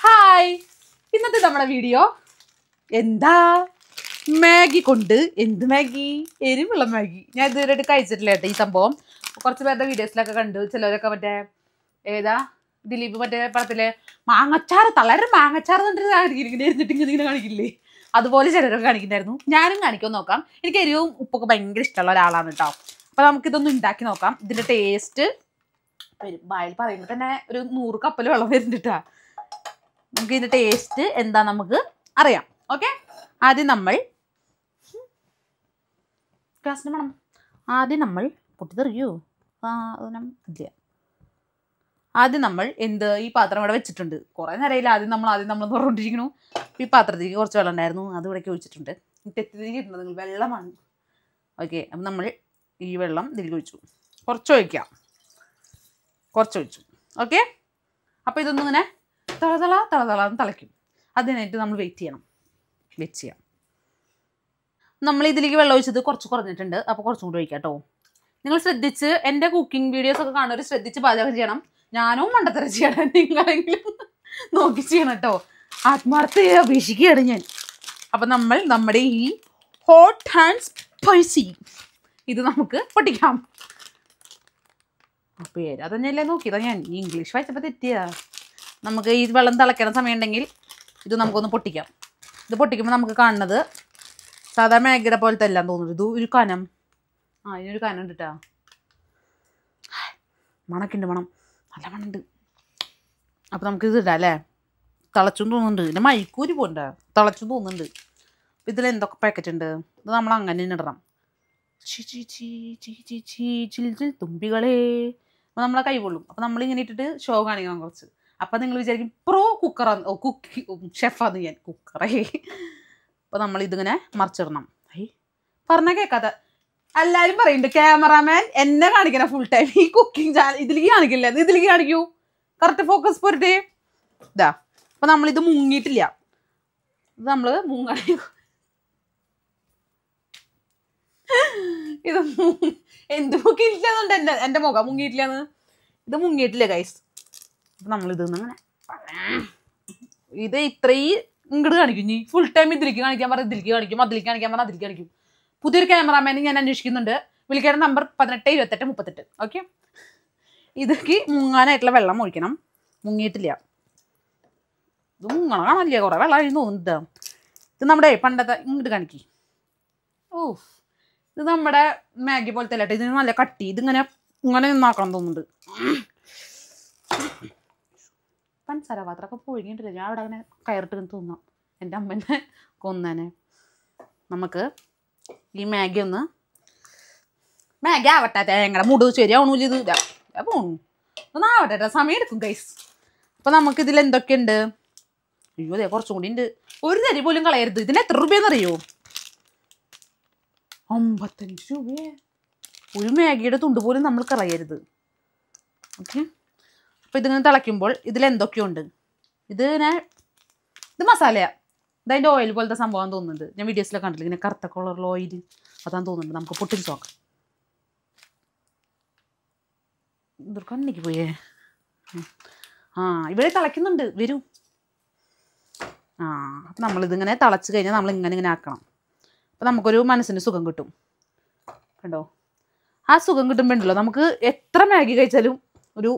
Hi, ഇന്നത്തെ നമ്മുടെ video എന്താ മാഗി കൊണ്ട്. എന്ത് മാഗി? എരിവുള്ള മാഗി. ഞാൻ ഇതുവരെയായിട്ട് കഴിച്ചിട്ടില്ല കേട്ടോ ഈ സംഭവം. കുറച്ച് പേരുടെ വീഡിയോസിലൊക്കെ കണ്ടു. ചിലരൊക്കെ മറ്റേ ഏതാ ദിലീപ് മറ്റേ പടത്തിലെ മാങ്ങച്ചാറ് തളരെ മാങ്ങച്ചാറ് ഇങ്ങനെ ഇരുന്നിട്ട് ഇങ്ങനെ കാണിക്കില്ലേ, അതുപോലെ ചിലരൊക്കെ കാണിക്കുന്നുണ്ടായിരുന്നു. ഞാനും കാണിക്കാൻ നോക്കാം. എനിക്ക് എരിവും ഉപ്പൊക്കെ ഭയങ്കര ഇഷ്ടമുള്ള ഒരാളാണ് കേട്ടോ. അപ്പോൾ നമുക്കിതൊന്ന് ഉണ്ടാക്കി നോക്കാം. ഇതിൻ്റെ ടേസ്റ്റ് വരും. വായിൽ പറയുമ്പോൾ തന്നെ ഒരു 100 കപ്പൽ വെള്ളം വരുന്നുണ്ട്. നമുക്ക് ഇതിൻ്റെ ടേസ്റ്റ് എന്താ നമുക്ക് അറിയാം. ഓക്കെ, ആദ്യം നമ്മൾ ഗ്യാസിന് വേണം. ആദ്യം നമ്മൾ പൊട്ടിത്തെറിയോ ഇല്ല. ആദ്യം നമ്മൾ ഈ പാത്രം ഇവിടെ വെച്ചിട്ടുണ്ട്. കുറേ നേരമില്ല. ആദ്യം നമ്മൾ തുറന്നിട്ടിരിക്കണു. ഈ പാത്രത്തിലേക്ക് കുറച്ച് വെള്ളം ഉണ്ടായിരുന്നു, അത് ഇവിടേക്ക് ഒഴിച്ചിട്ടുണ്ട്. തെറ്റിദ്ധരിച്ചിട്ടുണ്ട് നിങ്ങൾ, വെള്ളമാണ്. ഓക്കെ, അപ്പം നമ്മൾ ഈ വെള്ളം ഇതിലേക്ക് ഒഴിച്ചു. കുറച്ച് ഒഴിച്ചു. ഓക്കെ, അപ്പോൾ ഇതൊന്നും ഇങ്ങനെ തളന്ന് തിളയ്ക്കും. അതിനായിട്ട് നമ്മൾ വെയിറ്റ് ചെയ്യാം. നമ്മൾ ഇതിലേക്ക് വെള്ളം ഒഴിച്ചത് കുറച്ച് കുറഞ്ഞിട്ടുണ്ട്. അപ്പോൾ കുറച്ചും കൂടി ഒഴിക്കാം കേട്ടോ. നിങ്ങൾ ശ്രദ്ധിച്ച് എൻ്റെ കുക്കിംഗ് വീഡിയോസൊക്കെ കാണുന്നവർ ശ്രദ്ധിച്ച് പാചകം ചെയ്യണം. ഞാനും മണ്ടത്തരം ചെയ്യണം, നിങ്ങളെങ്കിലും നോക്കി ചെയ്യണം കേട്ടോ. ആത്മാർത്ഥയെ അപേക്ഷിക്കുകയാണ് ഞാൻ. അപ്പം നമ്മൾ നമ്മുടെ ഈ ഹോട്ട് ആൻഡ് സ്പൈസി ഇത് നമുക്ക് പൊട്ടിക്കാം. പേര് അതന്നെയല്ലേ നോക്കിയതാ ഞാൻ. ഇംഗ്ലീഷ് വായിച്ചപ്പോൾ തെറ്റിയാ. നമുക്ക് ഈ വെള്ളം തിളയ്ക്കണ സമയം ഉണ്ടെങ്കിൽ ഇത് നമുക്കൊന്ന് പൊട്ടിക്കാം. ഇത് പൊട്ടിക്കുമ്പോൾ നമുക്ക് കാണുന്നത് സാധാരണ മാഗിയുടെ പോലത്തെ എല്ലാം തോന്നുന്നു. ഇത് ഒരു കനം, ഇതിനൊരു കനം ഉണ്ട് കേട്ടോ. മണം നല്ല മണമുണ്ട്. അപ്പോൾ നമുക്കിത് ഇടാം അല്ലേ. തിളച്ചും തോന്നുന്നുണ്ട്. ഇതിൻ്റെ മൈക്കൂരി പോകണ്ട, തിളച്ചും തോന്നുന്നുണ്ട്. അപ്പോൾ ഇതിൽ എന്തൊക്കെ പാക്കറ്റ് ഉണ്ട്, ഇത് നമ്മൾ അങ്ങനെ തന്നെ ഇടണം. തുമ്പികളെ, അപ്പോൾ നമ്മളെ കൈ കൊള്ളും. അപ്പോൾ നമ്മളിങ്ങനെ ഇട്ടിട്ട് ഷോ കാണിക്കണം കുറച്ച്. അപ്പം നിങ്ങൾ വിചാരിക്കും പ്രോ കുക്കറാന്ന്, ഷെഫാന്ന് ഞാൻ. കുക്കറേ. അപ്പോൾ നമ്മളിതിങ്ങനെ മറിച്ചിടണം. പറഞ്ഞാൽ കേൾക്കാത്ത എല്ലാവരും പറയുന്നുണ്ട് ക്യാമറാമാൻ എന്നെ കാണിക്കണ ഫുൾ ടൈം ഈ കുക്കിംഗ് ചാനൽ. ഇതിലേക്ക് കാണിക്കില്ല, ഇതിലേക്ക് കാണിക്കൂ. കറക്റ്റ് ഫോക്കസ് പോരട്ടെ. ഇതാ, അപ്പം നമ്മളിത് മുങ്ങിയിട്ടില്ല. ഇത് നമ്മൾ മുങ്ങണ ഇത് എന്ത് മുങ്ങിയിട്ടില്ലെന്നുണ്ട് എൻ്റെ മുഖം മുങ്ങിയിട്ടില്ലെന്ന്. ഇത് മുങ്ങിയിട്ടില്ല ഗൈസ്. അപ്പം നമ്മളിതൊന്നും അങ്ങനെ ഇത് ഇത്രയും ഇങ്ങോട്ട് കാണിക്കും. ഇനി ഫുൾ ടൈം ഇതിലേക്ക് കാണിക്കാൻ പറഞ്ഞാൽ ഇതിലേക്ക് കാണിക്കും, അതിലേക്ക് കാണിക്കാൻ പറഞ്ഞാൽ അതിലേക്ക് കാണിക്കും. പുതിയൊരു ക്യാമറാമാനെ ഞാൻ അന്വേഷിക്കുന്നുണ്ട്. വിളിക്കേണ്ട നമ്പർ 18 28 38. ഓക്കെ, ഇതിലേക്ക് മുങ്ങാനായിട്ടുള്ള വെള്ളം ഒഴിക്കണം. മുങ്ങിയിട്ടില്ല. ഇത് മുങ്ങണ കാണില്ല, കുറേ വെള്ളം ആയിരുന്നു തോന്നുന്നുണ്ട്. ഇത് നമ്മുടെ പണ്ടത്തെ ഇങ്ങോട്ട് കാണിക്കി. ഓ, ഇത് നമ്മുടെ മാഗി പോലത്തെ അല്ല. ഇതിന് നല്ല കട്ടി. ഇതിങ്ങനെ നിന്നാക്കണം തോന്നുന്നുണ്ട്. പഞ്ചസാര പാത്രമൊക്കെ പൊഴിഞ്ഞിട്ടില്ല. ഞാൻ അവിടെ അങ്ങനെ കയറിട്ട് തോന്നാം. എൻ്റെ അമ്മേനെ കൊന്നേനെ. നമുക്ക് ഈ മാഗി ആവട്ടെ. തേങ്ങയുടെ മുട് ശരിയാവണൂല്ല. ഇത് ഇതാ പോണു. ഒന്നാവട്ടെ, സമയം എടുക്കും ഗൈസ്. അപ്പം നമുക്കിതിൽ എന്തൊക്കെയുണ്ട്? അയ്യോ, അതെ കുറച്ചും കൂടി ഉണ്ട്. ഒരു തരി പോലും കളയരുത്. ഇതിന് എത്ര രൂപയെന്നറിയോ? 55 രൂപയെ. ഒരു മാഗിയുടെ തുണ്ട് പോലും നമ്മൾ കളയരുത്. ഓക്കെ, അപ്പോൾ ഇതിങ്ങനെ തിളയ്ക്കുമ്പോൾ ഇതിലെന്തൊക്കെയുണ്ട്? ഇത് മസാലയാണ്. ഇതതിൻ്റെ ഓയിൽ പോലത്തെ സംഭവം തോന്നുന്നുണ്ട്. ഞാൻ വീഡിയോസിലൊക്കെ കണ്ടില്ല, ഇങ്ങനെ കറുത്ത കളറുള്ള ഓയിൽ. അതാന്ന് തോന്നുന്നുണ്ട്. നമുക്ക് പൊട്ടിച്ച് നോക്കാം. ഇതൊരു കണ്ണിക്ക് പോയേ. ഇവിടെ തിളയ്ക്കുന്നുണ്ട്, വരൂ. അപ്പം നമ്മളിതിങ്ങനെ തിളച്ച് കഴിഞ്ഞാൽ നമ്മളിങ്ങനെ ആക്കണം. അപ്പം നമുക്കൊരു മനസ്സിന് സുഖം കിട്ടും. കണ്ടോ, ആ സുഖം കിട്ടുമ്പോണ്ടല്ലോ നമുക്ക് എത്ര മാഗി കഴിച്ചാലും ഒരു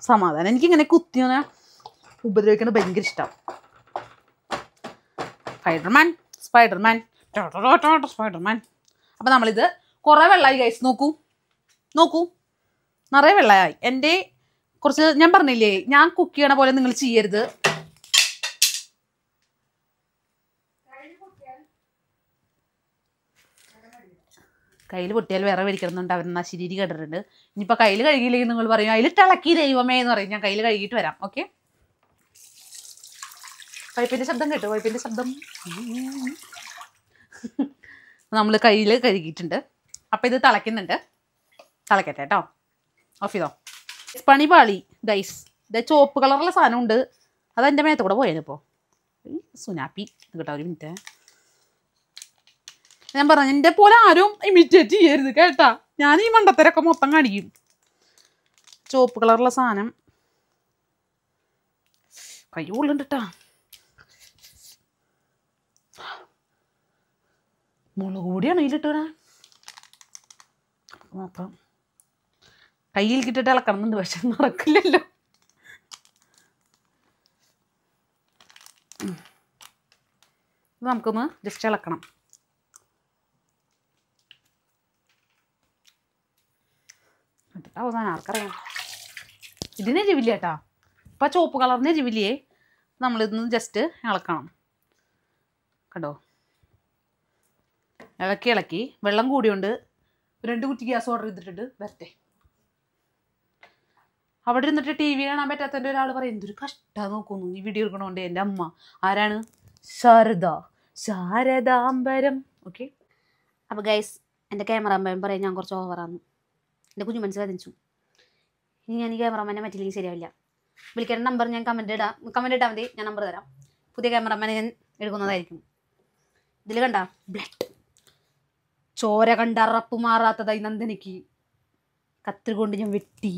സമാധാനം. എനിക്കിങ്ങനെ കുത്തിനെ ഉപദ്രവിക്കുന്നത് ഭയങ്കര ഇഷ്ടം. സ്പൈഡർമാൻ. അപ്പം നമ്മളിത് കുറേ വെള്ളമായി ഗൈസ്. നോക്കൂ നിറയെ വെള്ളമായി. എൻ്റെ കുറച്ച് ഞാൻ പറഞ്ഞില്ലേ, ഞാൻ കുക്ക് ചെയ്യണ പോലെ നിങ്ങൾ ചെയ്യരുത്. കയ്യിൽ പൊട്ടിയാൽ വേറെ മേടിക്കണമെന്നുണ്ട്. അവരെന്നാ ശരീരം കേട്ടിട്ടുണ്ട്. ഇനിയിപ്പോൾ കയ്യിൽ കഴുകിയില്ലെങ്കിൽ നിങ്ങൾ പറയും അതിൽ തിളക്കി ദൈവമേ എന്ന് പറയും. ഞാൻ കയ്യിൽ കഴുകിയിട്ട് വരാം. ഓക്കെ, പൈപ്പിൻ്റെ ശബ്ദം കേട്ടോ, പൈപ്പിൻ്റെ ശബ്ദം. നമ്മൾ കയ്യിൽ കഴുകിയിട്ടുണ്ട്. അപ്പോൾ ഇത് തിളയ്ക്കുന്നുണ്ട്. തിളക്കട്ടെ കേട്ടോ. ഓഫ് ചെയ്തോ. പണി പാളി ഗൈസ്. ഇത് ചുവപ്പ് കളറുള്ള സാധനമുണ്ട്. അതെൻ്റെ മേത്ത് കൂടെ പോയാലിപ്പോൾ സുനാപ്പി കേട്ടോ. ഒരു മിനിറ്റ്, ഞാൻ പറഞ്ഞു എൻ്റെ പോലെ ആരും ഇമിറ്റേറ്റ് ചെയ്യരുത് കേട്ടാ. ഞാൻ ഈ മണ്ടത്തരൊക്കെ മൊത്തം കാണിക്കും. ചുവപ്പ് കളറുള്ള സാധനം കൈ ഉള്ളുണ്ടിട്ടാ. മുളക് പൊടിയാണ് ഇതിലിട്ടാ. നോക്കാം. കയ്യിൽ കിട്ടിട്ട് ഇളക്കണമെന്നുണ്ട്, പക്ഷെ നടക്കില്ലല്ലോ. ഇത് നമുക്കൊന്ന് ജസ്റ്റ് ഇളക്കണം. അവസാനം ആർക്കറിയാം. ഇതിന് എരിവില്ല കേട്ടാ. ഇപ്പം ചുവപ്പ് കളറിന് എരിവില്ലേ, നമ്മളിതൊന്ന് ജസ്റ്റ് ഇളക്കണം. കണ്ടോ, ഇളക്കി ഇളക്കി. വെള്ളം കൂടിയോണ്ട് 2 കുറ്റി ഗ്യാസ് ഓർഡർ ചെയ്തിട്ടുണ്ട് വരട്ടെ. അവിടെ ഇരുന്നിട്ട് TV കാണാൻ പറ്റാത്തതിൻ്റെ ഒരാൾ പറയും എന്തൊരു കഷ്ടമാണ് നോക്കുന്നു ഈ വീഡിയോ എടുക്കണോണ്ട്. എൻ്റെ അമ്മ ആരാണ്? ശാരദാംബരം. ഓക്കെ. അപ്പോൾ ഗൈസ്, എൻ്റെ ക്യാമറാമാൻ പറയും ഞാൻ കുറച്ച് ഓവറാന്ന്. എൻ്റെ കുഞ്ഞു മനസ്സ് വേദനിച്ചു. ഇനി ഞാൻ ഈ ക്യാമറാമാനെ പറ്റില്ലെങ്കിൽ ശരിയാവില്ല. വിളിക്കേണ്ട നമ്പർ ഞാൻ കമൻറ്റ് ഇട്ടാൽ മതി, ഞാൻ നമ്പർ തരാം. പുതിയ ക്യാമറാമാനെ ഞാൻ എടുക്കുന്നതായിരിക്കും. ഇതിൽ കണ്ട ബ്ലഡ്, ചോര കണ്ട അറപ്പ് മാറാത്തതായി നന്ദനയ്ക്ക് കത്തിരി കൊണ്ട് ഞാൻ വെട്ടി.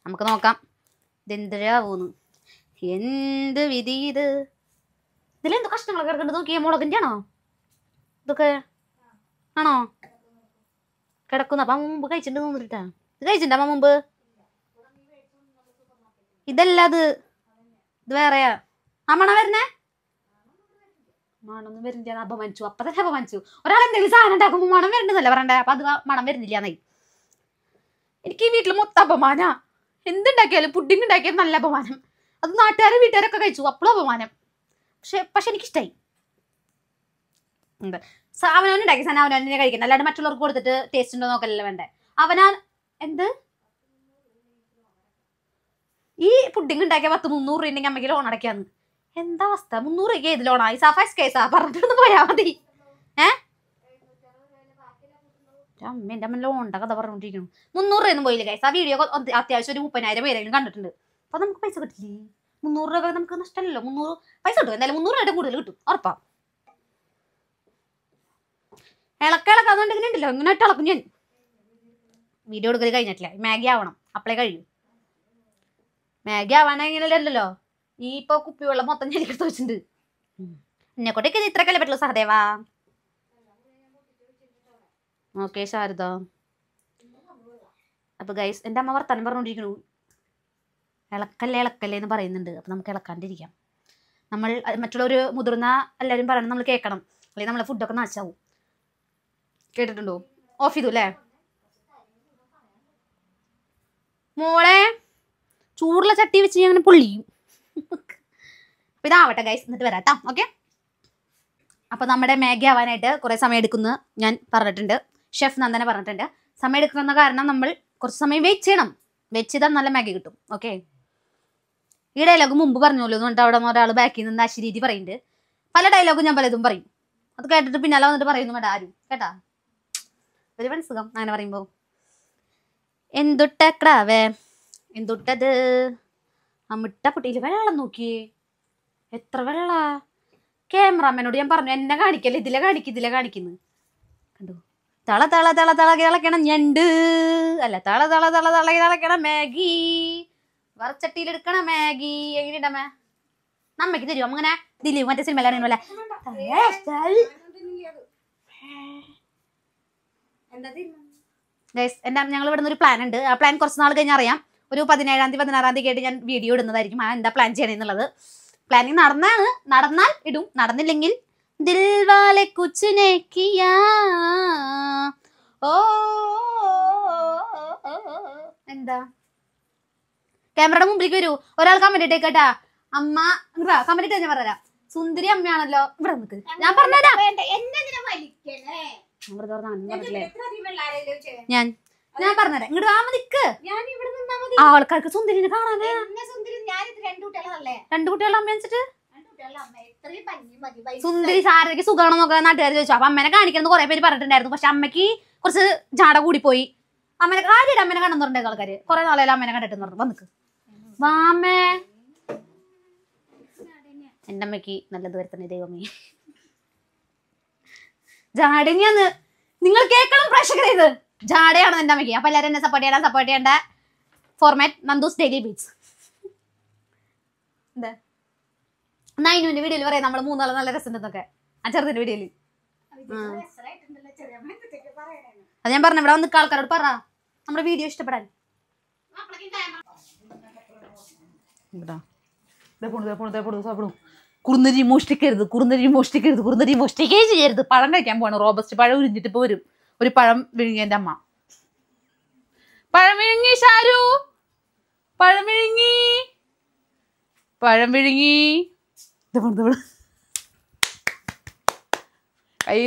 നമുക്ക് നോക്കാം ഇതെന്തരാ പോന്ന്. എന്ത് വിധി ഇത്. ഇതിലെന്ത് കഷ്ണങ്ങളൊക്കെ കിടക്കുന്നത് നോക്കിയേ. മുളകിൻ്റെ ആണോ ഇതൊക്കെ? ആണോ കിടക്കുന്ന? അപ്പം മുമ്പ് കഴിച്ചിട്ട് തോന്നിട്ടാ. ഇത് കഴിച്ചിട്ടുണ്ടോ അമ്മ മുമ്പ്? ഇതല്ല, ഇത് വേറെയാ. ആ മണം വരുന്നേ? മണമൊന്നും വരുന്നില്ല. അപമാനിച്ചു. അപ്പം തന്നെ അപമാനിച്ചു. ഒരാൾ എന്തെങ്കിലും സാധനം ഉണ്ടാക്കുമ്പോൾ മണം വരുന്നതല്ല പറയണ്ടേ. അപ്പം അത് മണം വരുന്നില്ല എന്നായി. എനിക്ക് ഈ വീട്ടിൽ മൊത്തം അപമാന. എന്തുണ്ടാക്കിയാലും പുഡിങ് ഉണ്ടാക്കിയാലും നല്ല അപമാനം. അത് നാട്ടുകാരും വീട്ടുകാരൊക്കെ കഴിച്ചു, അപ്പോഴും അപമാനം. പക്ഷെ എനിക്കിഷ്ടമായി. എന്താ അവനവൻ ഉണ്ടാക്കിയ സാധനം അവനവനെ കഴിക്കണം, അല്ലാണ്ട് മറ്റുള്ളവർക്ക് കൊടുത്തിട്ട് ടേസ്റ്റ് ഉണ്ടോ നോക്കലല്ലേ വേണ്ടേ. അവനാൻ എന്ത് ഈ പുഡിങ് ഉണ്ടാക്കിയ 300 രൂപ ഉണ്ടെങ്കിൽ അമ്മയ്ക്ക് ലോൺ അടയ്ക്കാന്ന്. എന്താ അവസ്ഥ? 300 രൂപയ്ക്ക് ഏത് ലോണാ? ഈ സഫാസ് കേസാ പറഞ്ഞിട്ടൊന്ന് പോയാൽ മതി. അമ്മ എൻ്റെ അമ്മ ലോണിൻ്റെ കഥ പറഞ്ഞുകൊണ്ടിരിക്കുന്നു. 300 രൂപയൊന്നും പോയില്ല ഗൈസ്. ആ വീഡിയോ അത്യാവശ്യം ഒരു 30,000 പേരെങ്കിലും കണ്ടിട്ടുണ്ട്. അപ്പോൾ നമുക്ക് പൈസ കിട്ടില്ലേ? 300 രൂപ നമുക്ക് നഷ്ടമല്ലല്ലോ. 300 പൈസ കിട്ടും എന്തായാലും. 300 രൂപയുടെ കൂടുതൽ കിട്ടും ഉറപ്പാ. ഇളക്കാന്നുണ്ടെങ്കിൽ ഉണ്ടല്ലോ ഇങ്ങനെ ഇട്ട് ഇളക്കും ഞാൻ. വീഡിയോ എടുക്കൽ കഴിഞ്ഞിട്ടില്ല. മാഗി ആവണം, അപ്പളേ കഴിയും. മാഗി ആവാനെങ്കിലല്ലോ ഈ ഇപ്പോൾ കുപ്പിവെള്ളം മൊത്തം ഞാൻ എടുത്ത് വെച്ചിട്ടുണ്ട്. എന്നെക്കൊണ്ടൊക്കെ ഇത് ഇത്രക്കല്ലേ പറ്റുള്ളൂ സഹദേവാ. ഓക്കെ ശാരദ. അപ്പോൾ ഗൈസ്, എൻ്റെ അമ്മ വർത്താനം പറഞ്ഞുകൊണ്ടിരിക്കണു. ഇളക്കല്ലേ എന്ന് പറയുന്നുണ്ട്. അപ്പം നമുക്ക് ഇളക്കാണ്ടിരിക്കാം. നമ്മൾ മറ്റുള്ളവർ മുതിർന്ന എല്ലാവരും പറയണം, നമ്മൾ കേൾക്കണം, അല്ലെങ്കിൽ നമ്മളെ ഫുഡൊക്കെ നാശാവും. കേട്ടിട്ടുണ്ടോ? ഓഫ് ചെയ്തു അല്ലേ മോളെ? ചൂടുള്ള ചട്ടി വെച്ച് അങ്ങനെ പൊള്ളിയും. അപ്പം ഇതാവട്ടെ ഗൈസ്, എന്നിട്ട് വരാം കേട്ടോ. ഓക്കെ. അപ്പോൾ നമ്മുടെ മാഗി ആവാനായിട്ട് കുറേ സമയം എടുക്കുന്നു ഞാൻ പറഞ്ഞിട്ടുണ്ട്. ഷെഫ് നന്ദന പറഞ്ഞിട്ടുണ്ട്. സമയം എടുക്കുന്ന കാരണം നമ്മൾ കുറച്ച് സമയം വെയിറ്റ് ചെയ്യണം. വെയിറ്റ് ചെയ്താൽ നല്ല മാഗി കിട്ടും. ഓക്കെ. ഈ ഡയലോഗ് മുമ്പ് പറഞ്ഞോളൂ എന്നിട്ട് അവിടെ നിന്ന് ഒരാൾ ബാക്കിൽ നിന്ന് അശരീതി പറയുന്നുണ്ട്. പല ഡയലോഗും ഞാൻ പലതും പറയും. അത് കേട്ടിട്ട് പിന്നാലെ വന്നിട്ട് പറയുന്നു വേണ്ട ആരും കേട്ടാ. ഒരു മനസ്സുഖം അങ്ങനെ പറയുമ്പോൾ. എന്തുട്ടക്രാവേ എന്തുട്ടത്? ആ മിട്ട പൊട്ടിയിൽ വെള്ളം നോക്കിയേ, എത്ര വെള്ള. ക്യാമറാമാനോട് ഞാൻ പറഞ്ഞു എന്നെ കാണിക്കല്ലേ, ഇതിലെ കാണിക്കുന്നു. കണ്ടു? തള തിളക്കണം ഞണ്ട് അല്ല, തള തിളക്കണം മാഗി. വറച്ചട്ടിയിലെടുക്കണ മാഗി. എങ്ങനെയുണ്ടമ്മേ? നമ്മക്ക് തരും അങ്ങനെ ദിലീപ് മറ്റേ സിനിമയിലാണല്ലേ. ഞങ്ങൾ ഇവിടെ നിന്ന് ഒരു പ്ലാൻ ഉണ്ട്. ആ പ്ലാൻ കുറച്ച് നാൾ കഴിഞ്ഞ് അറിയാം. ഒരു 17-ാം തീയതി 16-ാം തീയതി ആയിട്ട് ഞാൻ വീഡിയോ ഇടുന്നതായിരിക്കും. എന്താ പ്ലാൻ ചെയ്യണമെന്നുള്ളത്. പ്ലാനിങ് നടന്നാൽ ഇടും, നടന്നില്ലെങ്കിൽ ദിൽവാലെ കുച്ച് നെ കിയാ. ഓ എന്താ ക്യാമറയുടെ മുമ്പിലേക്ക് വരൂ. ഒരാൾ കമന്റ് ഇട്ടേക്കട്ടാ. അമ്മ കമന്റ് ഇട്ട് ഞാൻ പറഞ്ഞുതരാം. സുന്ദരി അമ്മയാണല്ലോ. ഇവിടെ നിൽക്ക്, ഞാൻ പറഞ്ഞുതരാം. ഞാൻ പറഞ്ഞുതരാം. ഇങ്ങോട്ട് വാ, നിക്ക്. ആൾക്കാർക്ക് സുന്ദരിനെ കാണാനേ. 2 കുട്ടികളുടെ അമ്മ വെച്ചിട്ട് സുന്ദരി ശാരദയ്ക്ക് സുഖമാണോ നോക്കാൻ നാട്ടുകാർ ചോദിച്ചു. അപ്പൊ അമ്മനെ കാണിക്കണം കുറെ പേര് പറഞ്ഞിട്ടുണ്ടായിരുന്നു. പക്ഷെ അമ്മയ്ക്ക് കുറച്ച് ജാട കൂടി പോയി. അമ്മനെ ആദ്യമായിട്ട് അമ്മനെ കണ്ടെന്നുണ്ടായിരുന്നു ആൾക്കാര്. കുറെ നാളെ അമ്മനെ കണ്ടിട്ടെന്ന് പറഞ്ഞു. വന്നിക്ക് വാമേ. എൻ്റെ അമ്മയ്ക്ക് നല്ലത് വരുത്തണേ ദൈവമേ. ജാടങ്ങിയാന്ന് നിങ്ങൾ കേൾക്കണം പ്രേക്ഷകരെ. ഇത് ജാടയാണ് എൻ്റെ അമ്മയ്ക്ക്. അപ്പൊ എല്ലാവരും എന്നെ സപ്പോർട്ട് ചെയ്യേണ്ട ഫോർമാറ്റ് നന്ദൂസ് ഡെയിലി ബീറ്റ്സ്. എന്താ നൈനുവിന്റെ വീഡിയോയിൽ പറയാം നമ്മള് മൂന്നാള് നല്ല രസമുണ്ടെന്നൊക്കെ ആ ചെറുതിന്റെ വീഡിയോയില്. അത് ഞാൻ പറഞ്ഞു ഇവിടെ വന്ന് ആൾക്കാരോട് പറ നമ്മുടെ വീഡിയോ ഇഷ്ടപ്പെടാൻ. കുറുന്നരി മോഷ്ടിക്കരുത്, കുറുന്നരി മോഷ്ടിക്കരുത്, കുറുന്നരി മോഷ്ടിക്കേ ചെയ്യരുത്. പഴം കഴിക്കാൻ പോവാണ്. റോബസ്റ്റ് പഴം ഉരിഞ്ഞിട്ട് ഇപ്പൊ വരും. ഒരു പഴം വിഴുങ്ങി എൻ്റെ അമ്മ. പഴം വിഴുങ്ങി ഷാരു, പഴം വിഴുങ്ങി, പഴം വിഴുങ്ങി. കൈ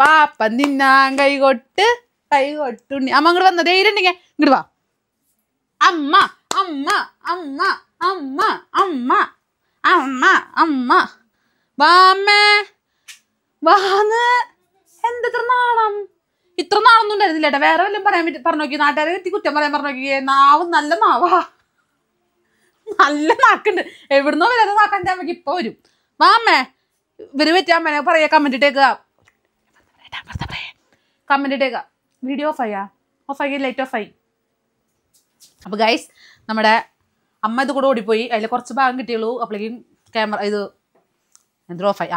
പാപ്പ നിന്നാൻ കൈകൊട്ട് കൈകൊട്ടുണ്ണി. അമ്മ അങ്ങോട്ട് വന്ന ധൈര്യണ്ടെങ്കിൽ ഇങ്ങോട്ട് വാ. അമ്മ അമ്മ അമ്മ അമ്മ അമ്മ അമ്മ അമ്മ വാമ്മേ വാന്ന്. എന്തെത്ര നാണം. ഇത്ര നാളൊന്നും ഉണ്ടായിരുന്നില്ല ഏട്ടാ. വേറെ വല്ലതും പറയാൻ പറ്റി പറഞ്ഞു നോക്കി. നാട്ടുകാരെ എത്തി കുറ്റം പറയാൻ പറഞ്ഞു നോക്കിയേ. നാവ് നല്ല നാവാ, നല്ല നാക്കുണ്ട്. എവിടുന്നോ വരാതെ നാക്കാൻ അമ്മയ്ക്ക് ഇപ്പൊ വരും. വാമ്മേ ഇവര് പറ്റിയ അമ്മനെ പറയാ. കമന്റ് ഇട്ടേക്കുക, കമന്റ് ഇട്ടേക്കുക. വീഡിയോ ഓഫായി ലൈറ്റ് ഓഫായി. അപ്പൊ ഗൈസ് നമ്മുടെ അമ്മ ഇത് കൂടെ ഓടിപ്പോയി. അതിൽ കുറച്ച് ഭാഗം കിട്ടിയുള്ളൂ. അപ്പോഴേക്കും ക്യാമറ ഇത് എന്തോ ഓഫായി.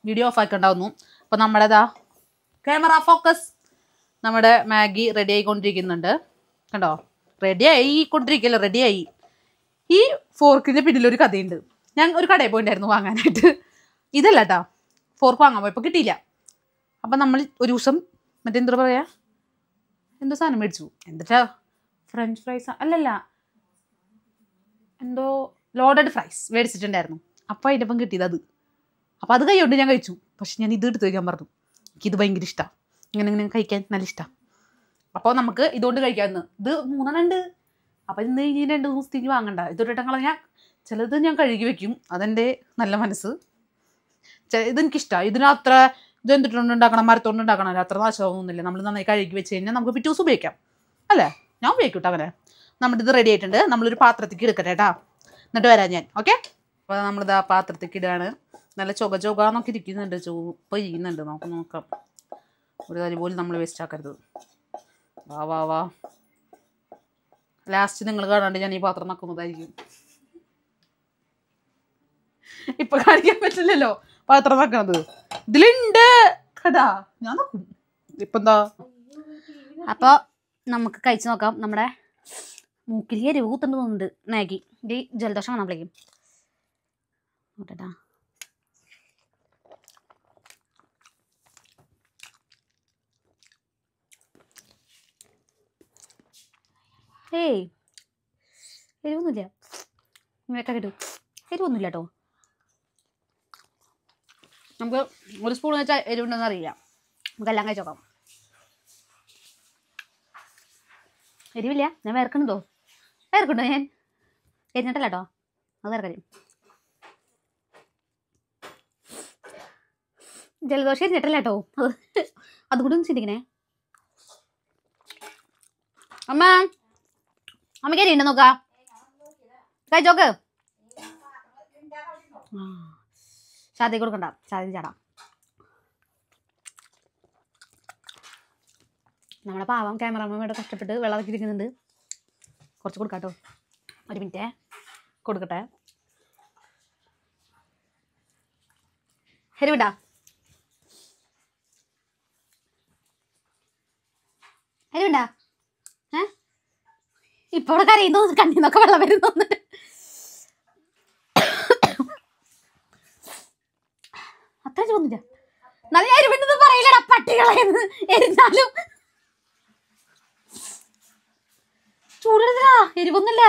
വീഡിയോ ഓഫാക്കിണ്ടാവുന്നു. അപ്പൊ നമ്മുടേതാ ക്യാമറ ഫോക്കസ്. നമ്മുടെ മാഗി റെഡി ആയിക്കൊണ്ടിരിക്കുന്നുണ്ട്. കണ്ടോ, റെഡി ആയിക്കൊണ്ടിരിക്കല്ലോ, റെഡിയായി. ഈ ഫോർക്കിന്റെ പിന്നിലൊരു കഥയുണ്ട്. ഞാൻ ഒരു കടയിൽ പോയിട്ടുണ്ടായിരുന്നു വാങ്ങാനായിട്ട്. ഇതല്ല കേട്ടോ, ഫോർക്ക് വാങ്ങാൻ പോയപ്പോൾ കിട്ടിയില്ല. അപ്പം നമ്മൾ ഒരു ദിവസം മറ്റെന്താ പറയാ, എന്തോ സാധനം മേടിച്ചു. എന്നിട്ടാ ഫ്രഞ്ച് ഫ്രൈസ് അല്ലല്ല, എന്തോ ലോഡഡ് ഫ്രൈസ് മേടിച്ചിട്ടുണ്ടായിരുന്നു. അപ്പോൾ അതിൻ്റെ ഒപ്പം കിട്ടിയത് അത്. അപ്പോൾ അത് കൈകൊണ്ട് ഞാൻ കഴിച്ചു. പക്ഷെ ഞാൻ ഇത് എടുത്ത് കഴിക്കാൻ പറഞ്ഞു. എനിക്കിത് ഭയങ്കര ഇഷ്ടമാണ്. ഇങ്ങനെ കഴിക്കാൻ നല്ല ഇഷ്ടമാണ്. അപ്പോൾ നമുക്ക് ഇതുകൊണ്ട് കഴിക്കാമെന്ന്. ഇത് 3 ഉണ്ട്. അപ്പം ഇന്ന് ഇനി 2 ദിവസത്തേക്ക് വാങ്ങണ്ട. ഇതൊരിട്ടം കളഞ്ഞാൽ ചിലത് ഞാൻ കഴുകി വെക്കും. അതെൻ്റെ നല്ല മനസ്സ്. ഇതെനിക്കിഷ്ടമാണ്. ഇതിനത്ര ഇതെന്തിട്ടുണ്ട് ഉണ്ടാക്കണം, മരത്തോണ്ട് ഉണ്ടാക്കണം, അത്ര നാശമൊന്നുമില്ല. നമ്മൾ നന്നായി കഴുകി വെച്ച് കഴിഞ്ഞാൽ നമുക്ക് പിറ്റേ ദിവസം ഉപയോഗിക്കാം അല്ലേ. ഞാൻ ഉപയോഗിക്കും കേട്ടോ അങ്ങനെ. നമ്മുടെ ഇത് റെഡി ആയിട്ടുണ്ട്. നമ്മളൊരു പാത്രത്തേക്ക് എടുക്കട്ടെ കേട്ടോ, എന്നിട്ട് വരാം ഞാൻ. ഓക്കെ. അപ്പോൾ നമ്മളിത് ആ പാത്രത്തേക്ക് ഇടുകയാണ്. നല്ല ചൊകാന്നൊക്കെ ഇരിക്കുന്നുണ്ട്, ചുവപ്പ് ഇരിക്കുന്നുണ്ട്. നമുക്ക് നോക്കാം. ഒരു കാര്യം പോലും നമ്മൾ വേസ്റ്റ് ആക്കരുത്. വാ ലാസ്റ്റ് നിങ്ങൾ കാണാണ്ട് ഞാൻ ഈ പാത്രം നക്കുന്നതായിരിക്കും. ഇപ്പൊ കാണിക്കാൻ പറ്റില്ലല്ലോ പാത്രം നക്കണത്. ഇതിലുണ്ട് കടാ, ഞാൻ നോക്കും. ഇപ്പൊ എന്താ. അപ്പൊ നമുക്ക് കഴിച്ചു നോക്കാം. നമ്മുടെ മൂക്കിൽ എരിവ് കൂത്തുണ്ട് തോന്നുന്നുണ്ട് മാഗി. ഈ ജലദോഷം വന്നപ്പോഴേക്കും നോക്കട്ടാ. ഏയ് എരിവൊന്നുമില്ല. ഇങ്ങനെയൊക്കെ കിട്ടും. എരിവൊന്നുമില്ല കേട്ടോ. നമുക്ക് ഒരു സ്പൂൺ വെച്ചാൽ എരിവുണ്ടെന്ന് അറിയില്ല. നമുക്കെല്ലാം കഴിച്ച് നോക്കാം. എരിവില്ല. ഞാൻ വേർക്കണതോ വേർക്കുണ്ടോ? ഞാൻ എരിഞ്ഞിട്ടല്ല കേട്ടോ, അത് വേറെ കാര്യം. ജലദോഷം എരിഞ്ഞിട്ടല്ല കേട്ടോ, അതുകൂടെ ഒന്ന് ചിന്തിക്കണേ. അമ്മയ്ക്ക് എരിയുണ്ട് നോക്ക, കഴിച്ചോക്ക്. ഷാദി കൊടുക്കണ്ട, ഷാദി ചാടാം. നമ്മുടെ പാവം ക്യാമറമാൻ ഇവിടെ കഷ്ടപ്പെട്ട് വെള്ളം ഇരിക്കുന്നുണ്ട്. കുറച്ച് കൊടുക്കാട്ടോ, ഒരു മിനിറ്റേ കൊടുക്കട്ടെ. എരിവിടാ. എരിവിണ്ടാ. ഇപ്പൊ ഇവിടെ കരയുന്നു, കണ്ണീന്നൊക്കെ വെള്ളം വരുന്നു. അത്ര ചോദില്ല. നല്ല എരിവിണ്ടെന്ന് പറയില്ലടാ പട്ടികളെന്ന്. എരിഞ്ഞാലും ചൂടെടുത്തില്ല, എരിവൊന്നുമില്ല.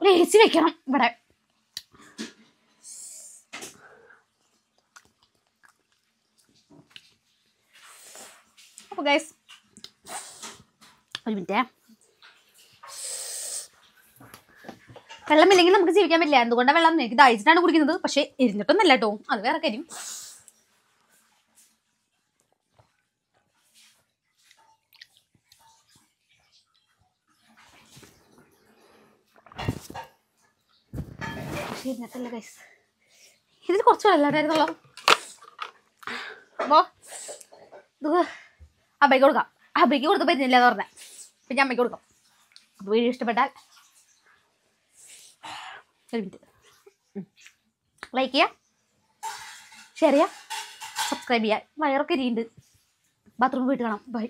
ഒരു AC വെക്കണം ഇവിടെ. അപ്പൊ ഗൈസ് ഒരു മിനിറ്റേ. വെള്ളമില്ലെങ്കിൽ നമുക്ക് ജീവിക്കാൻ പറ്റില്ല. എന്തുകൊണ്ടാണ് വെള്ളം? എനിക്ക് ദാഹിച്ചിട്ടാണ് കുടിക്കുന്നത്. പക്ഷെ എരിഞ്ഞിട്ടൊന്നല്ല കേട്ടോ, അത് വേറെ കാര്യം. എരിഞ്ഞിട്ടല്ല ഗൈസ്. ഇതിൽ കുറച്ച് വെള്ളമായിരുന്നല്ലോ. അപ്പോ ഇത് അമ്മയ്ക്ക് കൊടുക്കാം. അമ്മയ്ക്ക് കൊടുത്ത് പറ്റുന്നില്ല എന്ന് പറഞ്ഞാൽ പിന്നെ അമ്മയ്ക്ക് കൊടുക്കാം. അപ്പോൾ വീഡിയോ ഇഷ്ടപ്പെട്ടാൽ ഒരു മിനിറ്റ് ലൈക്ക് ചെയ്യുക, ഷെയർ ചെയ്യുക, സബ്സ്ക്രൈബ് ചെയ്യുക. വയറൊക്കെ ഇരിയുന്നുണ്ട്. ബാത്റൂമിൽ പോയിട്ട് കാണാം. ബൈ.